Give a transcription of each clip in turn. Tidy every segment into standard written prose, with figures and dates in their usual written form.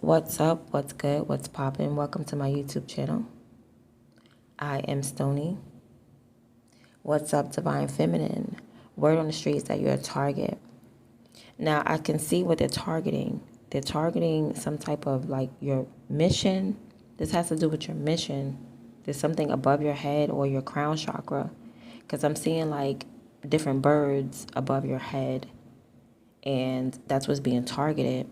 What's up? What's good? What's poppin'? Welcome to my YouTube channel. I am Stony. What's up, Divine Feminine? Word on the streets that you're a target. Now, I can see what they're targeting. They're targeting some type of like your mission. This has to do with your mission. There's something above your head or your crown chakra. Because I'm seeing like different birds above your head. And that's what's being targeted.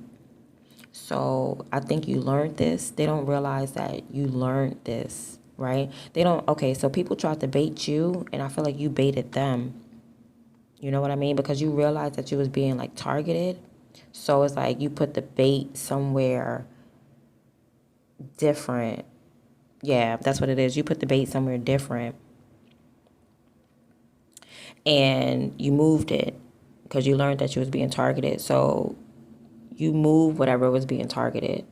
So I think you learned this. They don't realize that you learned this, right? They don't, okay, so people tried to bait you, and I feel like you baited them. You know what I mean? Because you realized that you was being like targeted. So it's like you put the bait somewhere different. Yeah, that's what it is. You put the bait somewhere different. And you moved it because you learned that you was being targeted. So you move whatever was being targeted,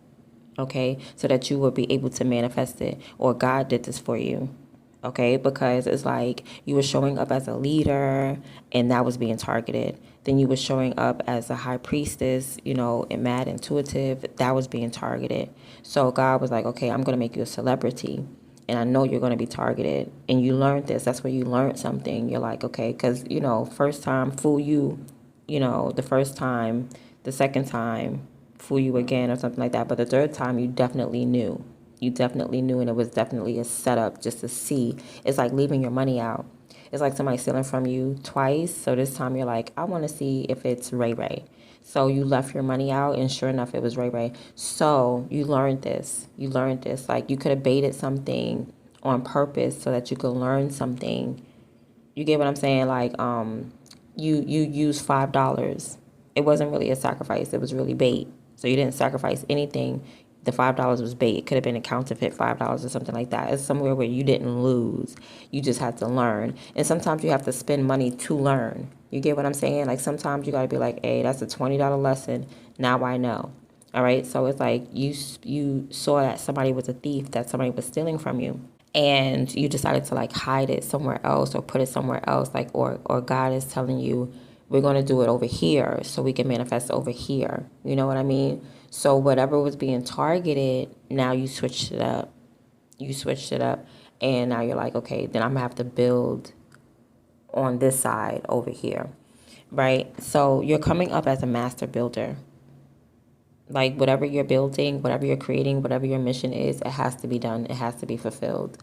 okay, so that you will be able to manifest it, or God did this for you, okay, because it's like you were showing up as a leader and that was being targeted. Then you were showing up as a high priestess, you know, and mad intuitive, that was being targeted. So God was like, okay, I'm going to make you a celebrity. And I know you're going to be targeted. And you learned this. That's where you learned something. You're like, okay, because, you know, first time, fool you, you know, the first time, the second time, fool you again or something like that. But the third time, you definitely knew. You definitely knew, and it was definitely a setup just to see. It's like leaving your money out. It's like somebody stealing from you twice. So this time you're like, I want to see if it's Ray Ray. So you left your money out, and sure enough, it was Ray Ray. So you learned this. You learned this. Like you could have baited something on purpose so that you could learn something. You get what I'm saying? Like you used $5. It wasn't really a sacrifice. It was really bait. So you didn't sacrifice anything. The $5 was bait. It could have been a counterfeit $5 or something like that. It's somewhere where you didn't lose. You just had to learn. And sometimes you have to spend money to learn. You get what I'm saying? Like sometimes you got to be like, hey, that's a $20 lesson. Now I know. All right. So it's like you saw that somebody was a thief, that somebody was stealing from you, and you decided to like hide it somewhere else or put it somewhere else, like or God is telling you we're going to do it over here so we can manifest over here. You know what I mean? So whatever was being targeted, now you switched it up. You switched it up, and now you're like, okay, then I'm gonna have to build on this side over here, right? So you're coming up as a master builder. Like whatever you're building, whatever you're creating, whatever your mission is, it has to be done. It has to be fulfilled.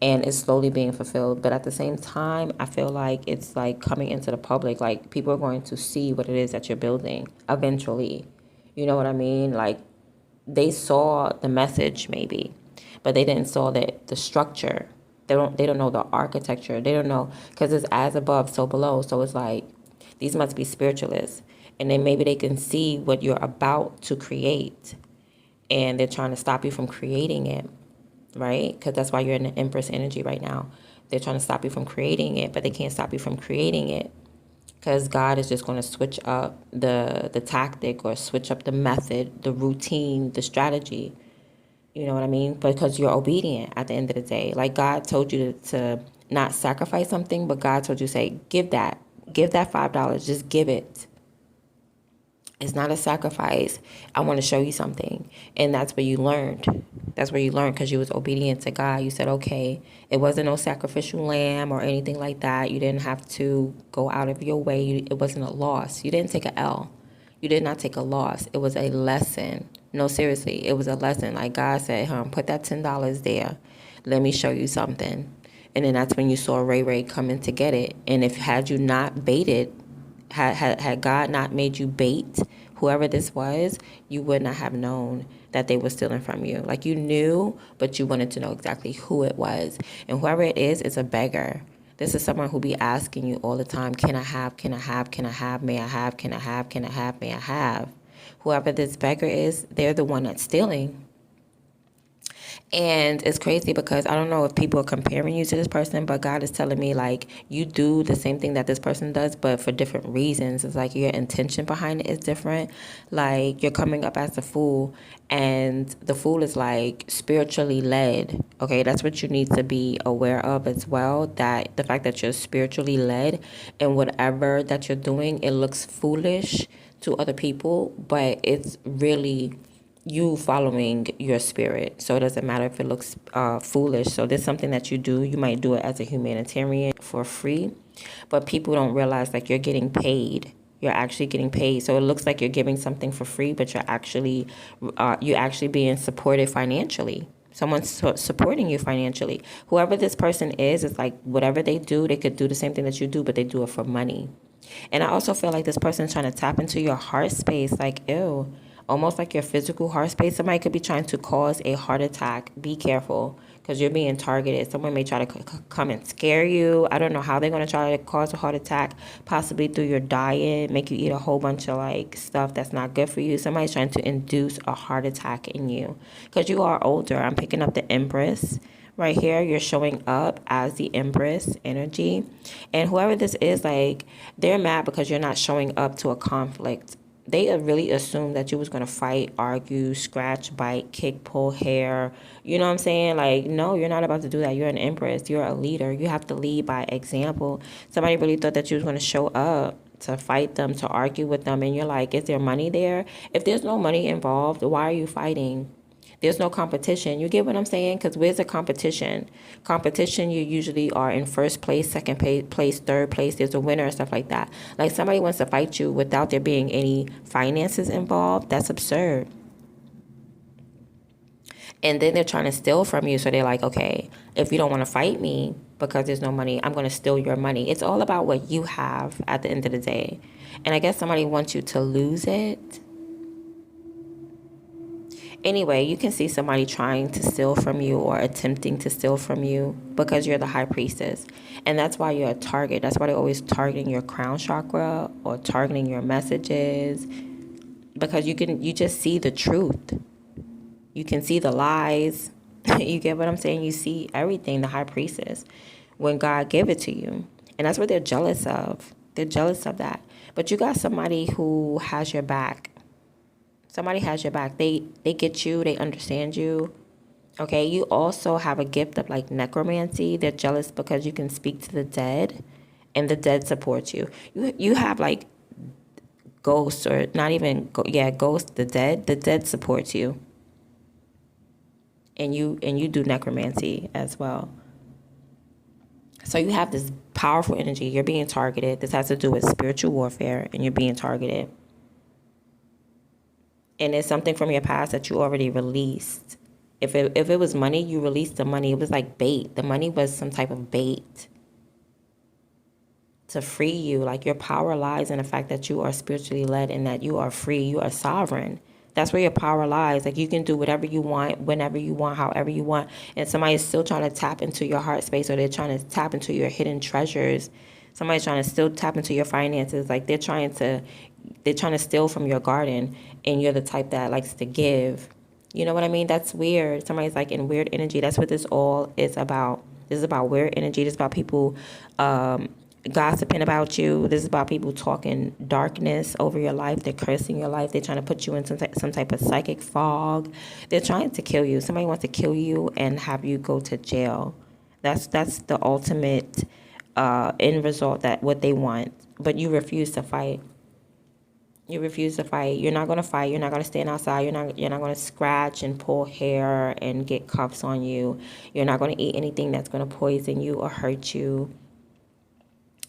And it's slowly being fulfilled. But at the same time, I feel like it's like coming into the public. Like people are going to see what it is that you're building eventually. You know what I mean? Like they saw the message maybe, but they didn't saw the structure. They don't know the architecture. They don't know, because it's as above, so below. So it's like these must be spiritualists. And then maybe they can see what you're about to create, and they're trying to stop you from creating it, right? Because that's why you're in the Empress energy right now. They're trying to stop you from creating it, but they can't stop you from creating it, because God is just going to switch up the tactic, or switch up the method, the routine, the strategy. You know what I mean? Because you're obedient at the end of the day. Like God told you to not sacrifice something, but God told you, say, give that $5. Just give it. It's not a sacrifice. I want to show you something. And that's where you learned. That's where you learned, because you was obedient to God. You said, okay, it wasn't no sacrificial lamb or anything like that. You didn't have to go out of your way. It wasn't a loss. You didn't take an L. You did not take a loss. It was a lesson. No, seriously, it was a lesson. Like God said, put that $10 there. Let me show you something. And then that's when you saw Ray Ray coming to get it. And if had you not baited, had God not made you bait whoever this was, you would not have known that they were stealing from you. Like you knew, but you wanted to know exactly who it was. And whoever it is a beggar. This is someone who be asking you all the time, can I have, can I have, can I have, may I have, can I have, can I have, may I have. Whoever this beggar is, they're the one that's stealing. And it's crazy because I don't know if people are comparing you to this person, but God is telling me, like, you do the same thing that this person does, but for different reasons. It's like your intention behind it is different. Like, you're coming up as a fool, and the fool is, like, spiritually led. Okay, that's what you need to be aware of as well, that the fact that you're spiritually led and whatever that you're doing, it looks foolish to other people, but it's really you following your spirit. So it doesn't matter if it looks foolish. So there's something that you do. You might do it as a humanitarian for free, but people don't realize like you're getting paid. You're actually getting paid. So it looks like you're giving something for free, but you're actually being supported financially. Someone's supporting you financially. Whoever this person is like whatever they do, they could do the same thing that you do, but they do it for money. And I also feel like this person's trying to tap into your heart space, like, ew, almost like your physical heart space. Somebody could be trying to cause a heart attack. Be careful because you're being targeted. Someone may try to come and scare you. I don't know how they're going to try to cause a heart attack, possibly through your diet, make you eat a whole bunch of like stuff that's not good for you. Somebody's trying to induce a heart attack in you because you are older. I'm picking up the Empress. Right here, you're showing up as the Empress energy. And whoever this is, like, they're mad because you're not showing up to a conflict. They really assumed that you was going to fight, argue, scratch, bite, kick, pull hair. You know what I'm saying? Like, no, you're not about to do that. You're an Empress. You're a leader. You have to lead by example. Somebody really thought that you was going to show up to fight them, to argue with them. And you're like, is there money there? If there's no money involved, why are you fighting? There's no competition. You get what I'm saying? Because where's the competition? Competition, you usually are in first place, second place, third place. There's a winner and stuff like that. Like somebody wants to fight you without there being any finances involved. That's absurd. And then they're trying to steal from you. So they're like, okay, if you don't want to fight me because there's no money, I'm going to steal your money. It's all about what you have at the end of the day. And I guess somebody wants you to lose it. Anyway, you can see somebody trying to steal from you or attempting to steal from you because you're the high priestess. And that's why you're a target. That's why they're always targeting your crown chakra or targeting your messages, because you just see the truth. You can see the lies. You get what I'm saying? You see everything, the high priestess, when God gave it to you. And that's what they're jealous of. They're jealous of that. But you got somebody who has your back. Somebody has your back. They get you. They understand you. Okay. You also have a gift of like necromancy. They're jealous because you can speak to the dead, and the dead support you. You have like ghosts, or not even ghosts. The dead supports you, and you do necromancy as well. So you have this powerful energy. You're being targeted. This has to do with spiritual warfare, and you're being targeted. And it's something from your past that you already released. If it was money, you released the money. It was like bait. The money was some type of bait to free you. Like your power lies in the fact that you are spiritually led and that you are free. You are sovereign. That's where your power lies. Like you can do whatever you want, whenever you want, however you want. And somebody's still trying to tap into your heart space, or they're trying to tap into your hidden treasures. Somebody's trying to still tap into your finances. Like they're trying to steal from your garden, and you're the type that likes to give. You know what I mean? That's weird. Somebody's like in weird energy. That's what this all is about. This is about weird energy. This is about people gossiping about you. This is about people talking darkness over your life. They're cursing your life. They're trying to put you in some type of psychic fog. They're trying to kill you. Somebody wants to kill you and have you go to jail. That's the ultimate end result, that what they want. But you refuse to fight. You refuse to fight. You're not going to fight. You're not going to stand outside. You're not going to scratch and pull hair and get cuffs on you. You're not going to eat anything that's going to poison you or hurt you.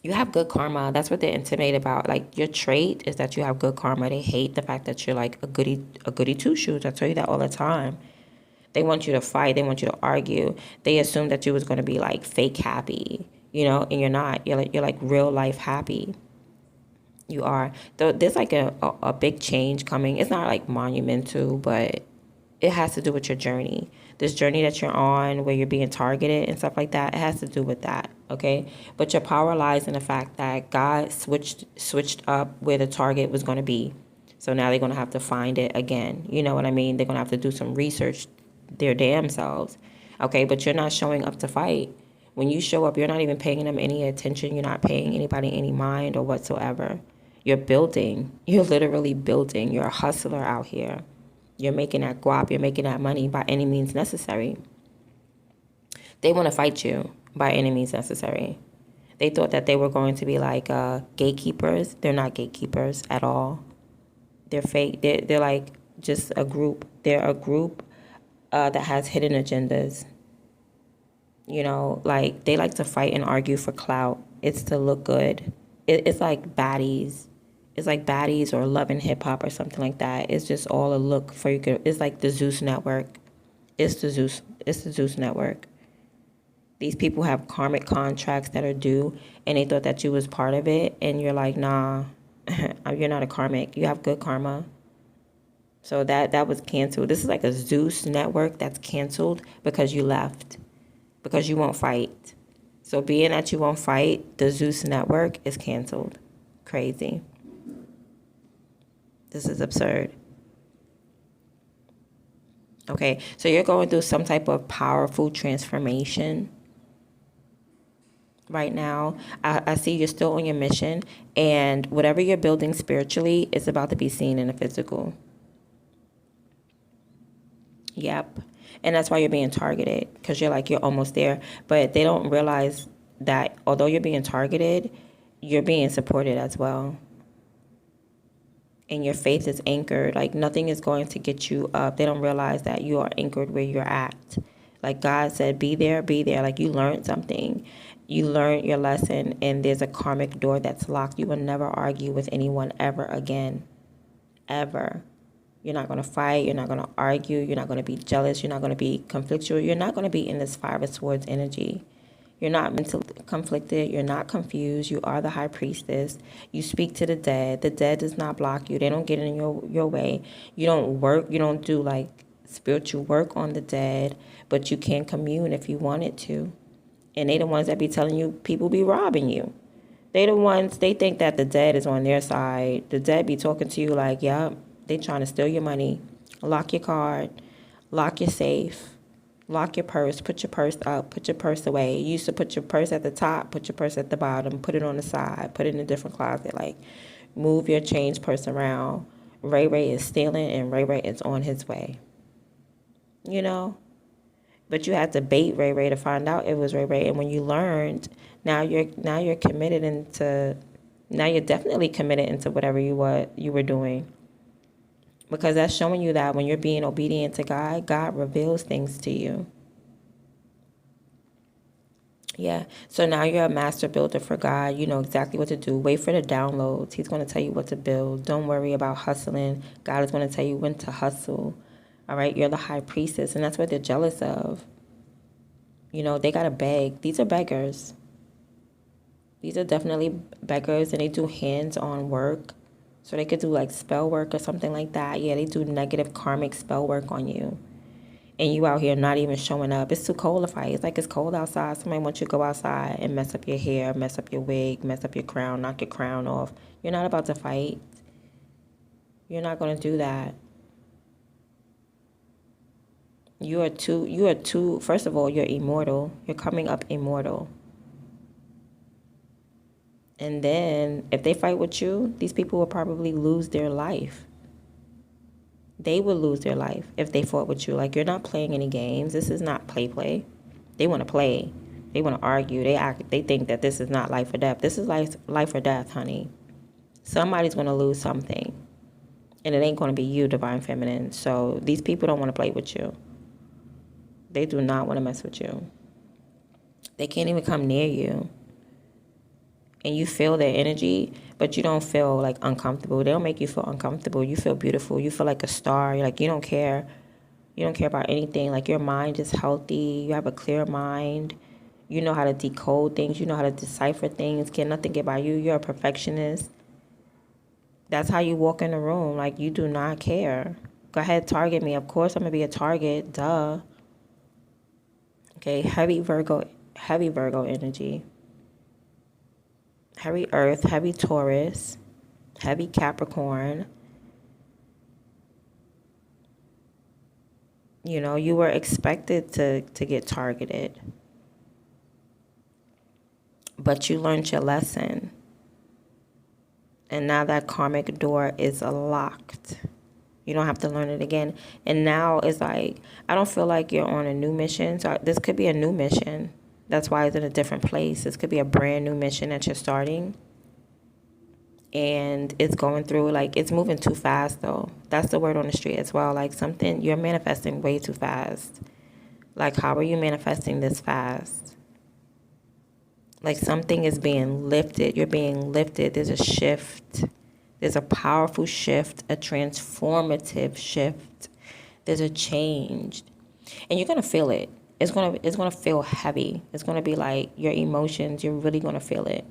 You have good karma. That's what they're intimidated about. Like your trait is that you have good karma. They hate the fact that you're like a goody two shoes. I tell you that all the time. They want you to fight. They want you to argue. They assume that you was going to be like fake happy, and you're not. You're like real life happy. You are. There's like a big change coming. It's not like monumental, but it has to do with your journey. This journey that you're on, where you're being targeted and stuff like that, it has to do with that, okay? But your power lies in the fact that God switched up where the target was going to be. So now they're going to have to find it again. You know what I mean? They're going to have to do some research their damn selves, okay? But you're not showing up to fight. When you show up, you're not even paying them any attention. You're not paying anybody any mind or whatsoever. You're building. You're literally building. You're a hustler out here. You're making that guap. You're making that money by any means necessary. They want to fight you by any means necessary. They thought that they were going to be like gatekeepers. They're not gatekeepers at all. They're fake. They're like just a group. They're a group that has hidden agendas. You know, like they like to fight and argue for clout. It's to look good. It's like baddies. It's like baddies or Love and Hip Hop or something like that. It's just all a look for you. It's like the Zeus Network. It's the Zeus. It's the Zeus Network. These people have karmic contracts that are due, and they thought that you was part of it, and you're like, nah, you're not a karmic. You have good karma. So that was canceled. This is like a Zeus network that's canceled because you left, because you won't fight. So being that you won't fight, the Zeus network is canceled. Crazy. This is absurd. Okay, so you're going through some type of powerful transformation right now. I see you're still on your mission, and whatever you're building spiritually is about to be seen in the physical. Yep. And that's why you're being targeted, because you're almost there. But they don't realize that although you're being targeted, you're being supported as well. And your faith is anchored. Like nothing is going to get you up. They don't realize that you are anchored where you're at. Like God said, be there, be there. Like you learned something. You learned your lesson, and there's a karmic door that's locked. You will never argue with anyone ever again. Ever. You're not going to fight. You're not going to argue. You're not going to be jealous. You're not going to be conflictual. You're not going to be in this Five of Swords energy. You're not mentally conflicted. You're not confused. You are the high priestess. You speak to the dead. The dead does not block you. They don't get in your way. You don't work. You don't do like spiritual work on the dead, but you can commune if you wanted to. And they the ones that be telling you people be robbing you. They the ones, they think that the dead is on their side. The dead be talking to you like, yep, they trying to steal your money. Lock your card. Lock your safe. Lock your purse. Put your purse up. Put your purse away. You used to put your purse at the top. Put your purse at the bottom. Put it on the side. Put it in a different closet. Like, move your change purse around. Ray Ray is stealing, and Ray Ray is on his way. You know? But you had to bait Ray Ray to find out it was Ray Ray. And when you learned, now you're committed into, now you're definitely committed into whatever you were doing. Because that's showing you that when you're being obedient to God, God reveals things to you. Yeah. So now you're a master builder for God. You know exactly what to do. Wait for the downloads. He's going to tell you what to build. Don't worry about hustling. God is going to tell you when to hustle. All right. You're the high priestess. And that's what they're jealous of. You know, they got to beg. These are beggars. These are definitely beggars, and they do hands-on work. So they could do like spell work or something like that. Yeah, they do negative karmic spell work on you. And you out here not even showing up. It's too cold to fight. It's like it's cold outside. Somebody wants you to go outside and mess up your hair, mess up your wig, mess up your crown, knock your crown off. You're not about to fight. You're not going to do that. You are too, first of all, you're immortal. You're coming up immortal. And then if they fight with you, these people will probably lose their life. They will lose their life if they fought with you. Like, you're not playing any games. This is not play. They want to play. They want to argue. They think that this is not life or death. This is life or death, honey. Somebody's going to lose something. And it ain't going to be you, Divine Feminine. So these people don't want to play with you. They do not want to mess with you. They can't even come near you. And you feel their energy, but you don't feel like uncomfortable. They don't make you feel uncomfortable. You feel beautiful. You feel like a star. You're like, you don't care. You don't care about anything. Like, your mind is healthy. You have a clear mind. You know how to decode things. You know how to decipher things. Can nothing get by you. You're a perfectionist. That's how you walk in the room. Like, you do not care. Go ahead, target me. Of course I'm going to be a target. Duh. Okay, heavy Virgo energy. Heavy Earth, heavy Taurus, heavy Capricorn. You know, you were expected to get targeted. But you learned your lesson. And now that karmic door is locked. You don't have to learn it again. And now it's like, I don't feel like you're on a new mission. So this could be a new mission. That's why it's in a different place. This could be a brand new mission that you're starting. And it's going through, like, it's moving too fast, though. That's the word on the street as well. Like, something, you're manifesting way too fast. Like, how are you manifesting this fast? Like, something is being lifted. You're being lifted. There's a shift. There's a powerful shift, a transformative shift. There's a change. And you're going to feel it. It's gonna feel heavy. It's gonna be like your emotions, you're really gonna feel it.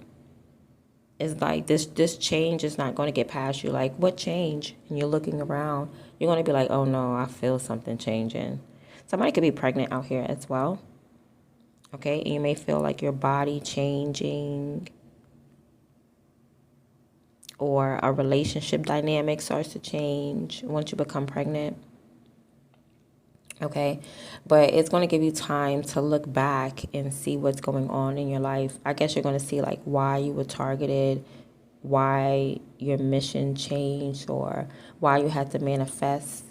It's like this change is not gonna get past you. Like, what change? And you're looking around, you're gonna be like, oh no, I feel something changing. Somebody could be pregnant out here as well. Okay, and you may feel like your body changing, or a relationship dynamic starts to change once you become pregnant. Okay, but it's going to give you time to look back and see what's going on in your life. I guess you're going to see like why you were targeted, why your mission changed, or why you had to manifest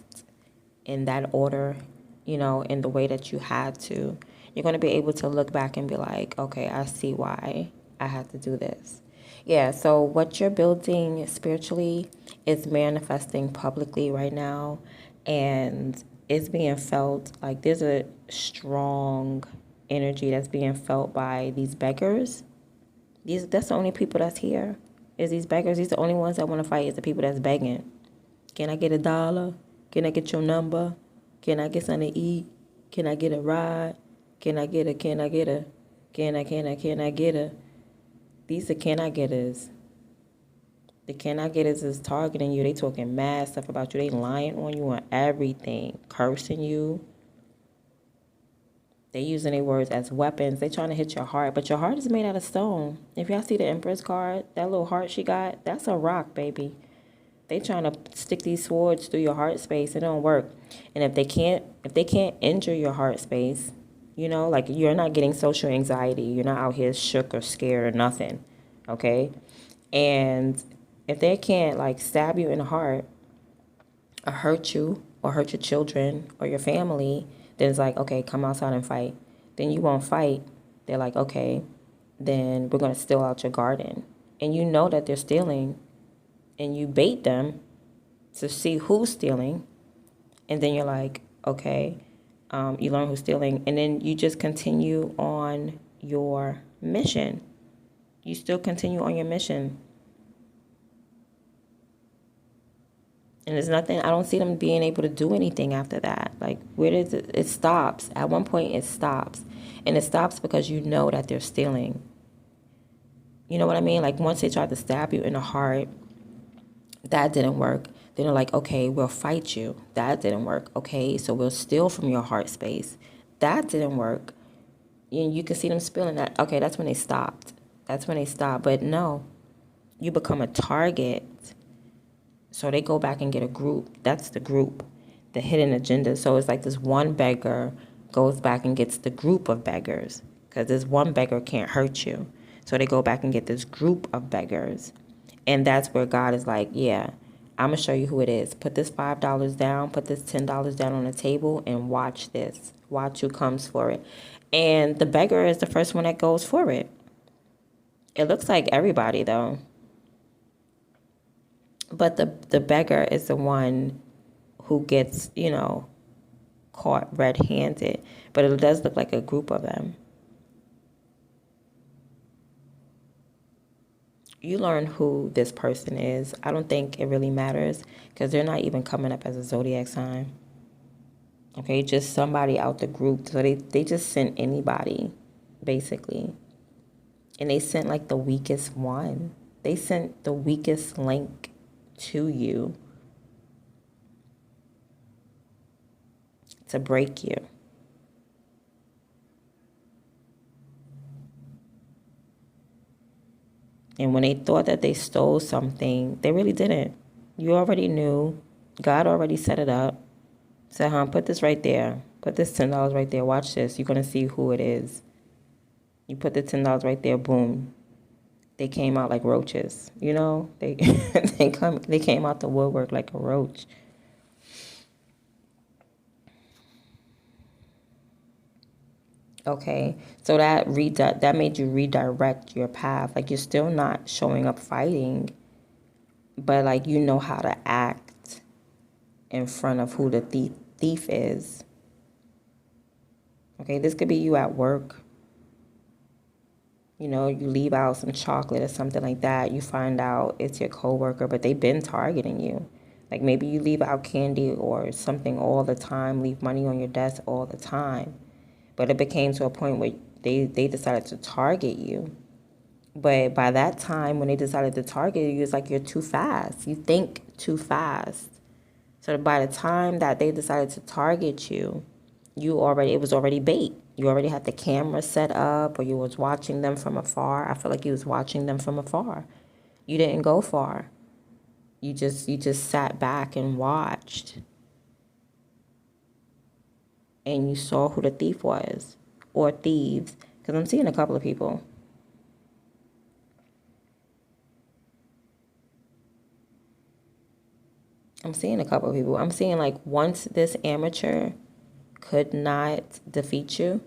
in that order, in the way that you had to. You're going to be able to look back and be like, okay, I see why I had to do this. Yeah, so what you're building spiritually is manifesting publicly right now, and it's being felt. Like, there's a strong energy that's being felt by these beggars. That's the only people that's here, is these beggars. These are the only ones that want to fight, is the people that's begging. Can I get $1? Can I get your number? Can I get something to eat? Can I get a ride? Can I get a, can I get a, can I get a? These are can I getters. The can I getters is targeting you. They talking mad stuff about you. They lying on you on everything. Cursing you. They using their words as weapons. They trying to hit your heart. But your heart is made out of stone. If y'all see the Empress card, that little heart she got, that's a rock, baby. They trying to stick these swords through your heart space. It don't work. And if they can't injure your heart space, like, you're not getting social anxiety. You're not out here shook or scared or nothing. Okay? And if they can't, like, stab you in the heart or hurt you or hurt your children or your family, then it's like, okay, come outside and fight. Then you won't fight. They're like, okay, then we're going to steal out your garden. And you know that they're stealing, and you bait them to see who's stealing. And then you're like, okay, you learn who's stealing. And then you just continue on your mission. You still continue on your mission. And there's nothing, I don't see them being able to do anything after that. Like, where does it stops. At one point, it stops. And it stops because you know that they're stealing. You know what I mean? Like, once they tried to stab you in the heart, that didn't work. Then they're like, okay, we'll fight you. That didn't work. Okay, so we'll steal from your heart space. That didn't work. You can see them spilling that. Okay, that's when they stopped. That's when they stopped. But no, you become a target. So they go back and get a group. That's the group, the hidden agenda. So it's like this one beggar goes back and gets the group of beggars, because this one beggar can't hurt you. So they go back and get this group of beggars. And that's where God is like, yeah, I'm going to show you who it is. Put this $5 down, put this $10 down on the table, and watch this. Watch who comes for it. And the beggar is the first one that goes for it. It looks like everybody, though. But the beggar is the one who gets, caught red-handed. But it does look like a group of them. You learn who this person is. I don't think it really matters, because they're not even coming up as a zodiac sign. Okay, just somebody out the group. So they just sent anybody, basically. And they sent like the weakest one. They sent the weakest link to you to break you. And when they thought that they stole something, they really didn't. You already knew. God already set it up. Said, put this right there. Put this $10 right there. Watch this. You're going to see who it is. You put the $10 right there. Boom. They came out like roaches. They they came out the woodwork like a roach. Okay, so that made you redirect your path. Like, you're still not showing up fighting. but like you know how to act in front of who the thief is. Okay, this could be you at work. You know, you leave out some chocolate or something like that. You find out it's your coworker, but they've been targeting you. Like maybe you leave out candy or something all the time, leave money on your desk all the time. But it became to a point where they decided to target you. But by that time, when they decided to target you, it's like you're too fast. You think too fast. So by the time that they decided to target you, it was already bait. You already had the camera set up, or you was watching them from afar. I feel like you was watching them from afar. You didn't go far. You just sat back and watched, and you saw who the thief was, or thieves, because I'm seeing a couple of people. I'm seeing a couple of people. I'm seeing like once this amateur could not defeat you,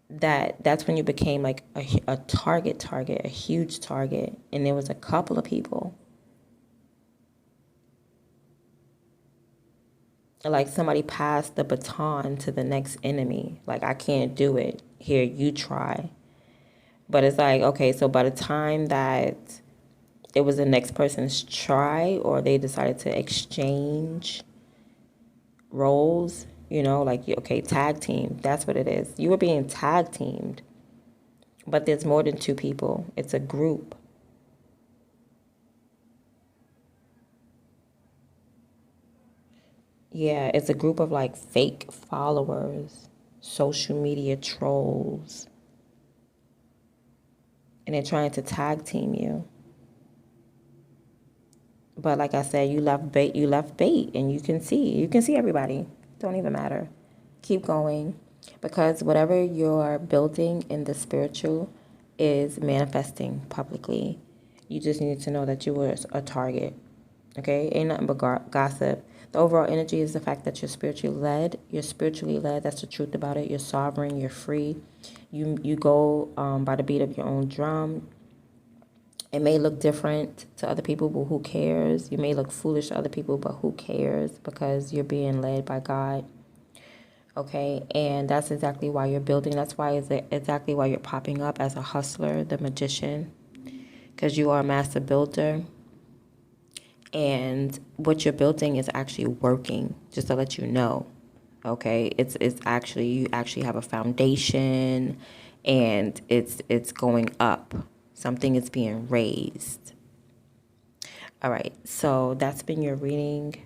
that's when you became like a target, a huge target. And there was a couple of people. Like somebody passed the baton to the next enemy. Like, I can't do it. Here, you try. But it's like, okay, so by the time that it was the next person's try, or they decided to exchange roles, you know, like, okay, tag team, that's what it is. You were being tag teamed, but there's more than two people. It's a group. Yeah, it's a group of like fake followers, social media trolls, and they're trying to tag team you. But like I said, you left bait, and you can see everybody. Don't even matter. Keep going, because whatever you're building in the spiritual is manifesting publicly. You just need to know that you were a target. Okay, ain't nothing but gossip. The overall energy is the fact that you're spiritually led. You're spiritually led. That's the truth about it. You're sovereign. You're free. You go by the beat of your own drum. It may look different to other people, but who cares? You may look foolish to other people, but who cares? Because you're being led by God. Okay, and that's exactly why you're building. That's why exactly why you're popping up as a hustler, the magician, because you are a master builder. And what you're building is actually working, just to let you know. Okay, it's actually, you actually have a foundation, and it's going up. Something is being raised. All right, so that's been your reading,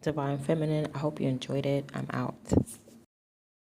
Divine Feminine. I hope you enjoyed it. I'm out.